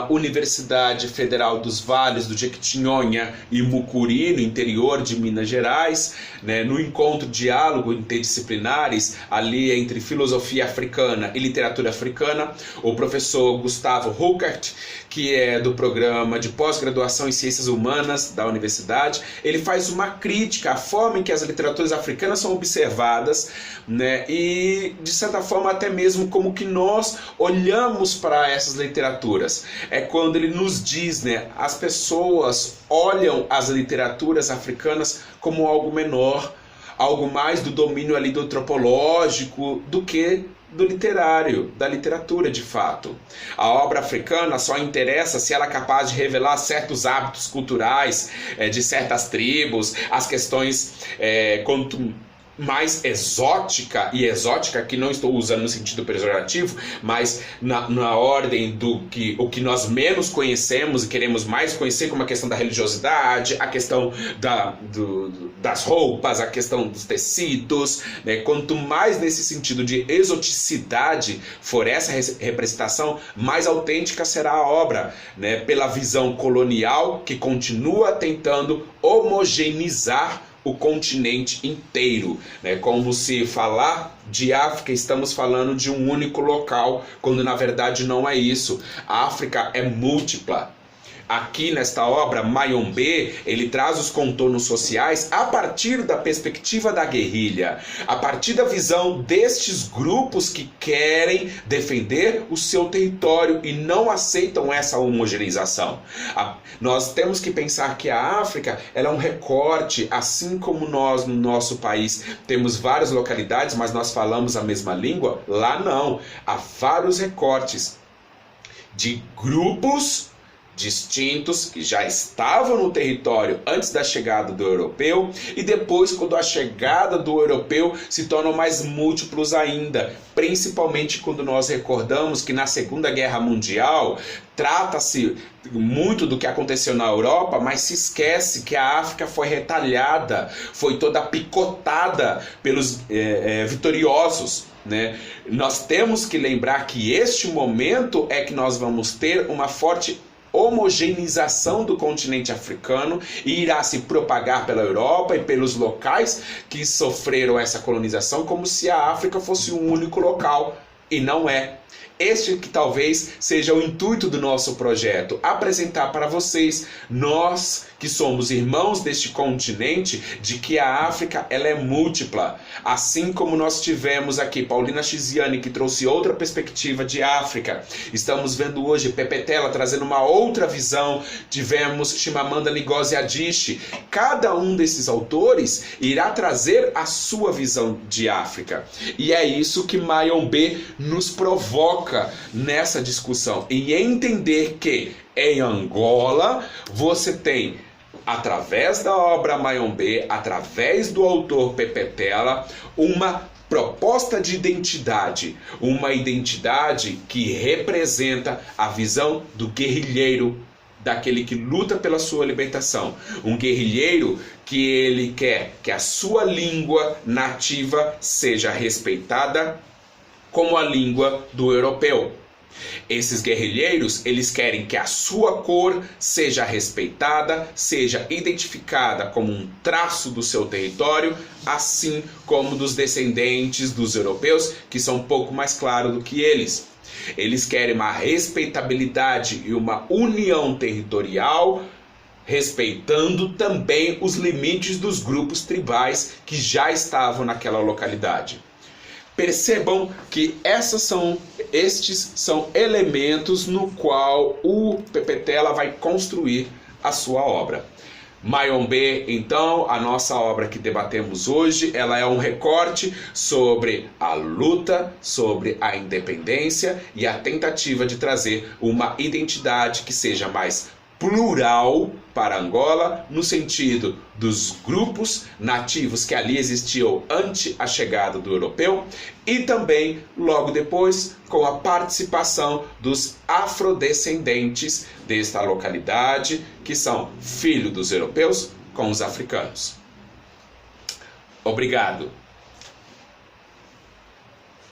Universidade Federal dos Vales do Jequitinhonha e Mucuri, no interior de Minas Gerais, né, no encontro diálogo interdisciplinares ali entre filosofia africana e literatura africana, o professor Gustavo Ruckert, que é do programa de pós-graduação em Ciências Humanas da universidade, ele faz uma crítica à forma em que as literaturas africanas são observadas, né, e de certa forma até mesmo como que nós olhamos para essas literaturas. É quando ele nos diz, né, as pessoas olham as literaturas africanas como algo menor, algo mais do domínio ali do antropológico do que do literário, da literatura de fato. A obra africana só interessa se ela é capaz de revelar certos hábitos culturais de certas tribos, as questões quanto mais exótica, e exótica que não estou usando no sentido pejorativo, mas na ordem do que o que nós menos conhecemos e queremos mais conhecer, como a questão da religiosidade, a questão das roupas, a questão dos tecidos, né? Quanto mais nesse sentido de exoticidade for essa representação, mais autêntica será a obra, né? Pela visão colonial que continua tentando homogeneizar o continente inteiro, né? Como se falar de África, estamos falando de um único local, quando na verdade não é isso. A África é múltipla. Aqui nesta obra, Mayombe, ele traz os contornos sociais a partir da perspectiva da guerrilha, a partir da visão destes grupos que querem defender o seu território e não aceitam essa homogeneização. Nós temos que pensar que a África ela é um recorte, assim como nós no nosso país temos várias localidades, mas nós falamos a mesma língua, lá não. Há vários recortes de grupos distintos que já estavam no território antes da chegada do europeu e depois, quando a chegada do europeu, se tornam mais múltiplos ainda, principalmente quando nós recordamos que na Segunda Guerra Mundial trata-se muito do que aconteceu na Europa, mas se esquece que a África foi retalhada, foi toda picotada pelos vitoriosos, né? Nós temos que lembrar que este momento é que nós vamos ter uma forte homogeneização do continente africano e irá se propagar pela Europa e pelos locais que sofreram essa colonização como se a África fosse um único local, e não é. Este que talvez seja o intuito do nosso projeto, apresentar para vocês, nós que somos irmãos deste continente, de que a África ela é múltipla. Assim como nós tivemos aqui Paulina Chiziane, que trouxe outra perspectiva de África. Estamos vendo hoje Pepetela trazendo uma outra visão. Tivemos Chimamanda Ngozi Adichie. Cada um desses autores irá trazer a sua visão de África. E é isso que Mayombe nos provoca nessa discussão. E entender que em Angola você tem, através da obra Mayombe, através do autor Pepetela, uma proposta de identidade, uma identidade que representa a visão do guerrilheiro, daquele que luta pela sua libertação, um guerrilheiro que ele quer que a sua língua nativa seja respeitada como a língua do europeu. Esses guerrilheiros, eles querem que a sua cor seja respeitada, seja identificada como um traço do seu território, assim como dos descendentes dos europeus, que são um pouco mais claros do que eles. Eles querem uma respeitabilidade e uma união territorial, respeitando também os limites dos grupos tribais que já estavam naquela localidade. Percebam que estes são elementos no qual o Pepetela vai construir a sua obra. Mayombe, então, a nossa obra que debatemos hoje, ela é um recorte sobre a luta, sobre a independência e a tentativa de trazer uma identidade que seja mais plural para Angola, no sentido dos grupos nativos que ali existiam antes a chegada do europeu, e também, logo depois, com a participação dos afrodescendentes desta localidade, que são filhos dos europeus com os africanos. Obrigado.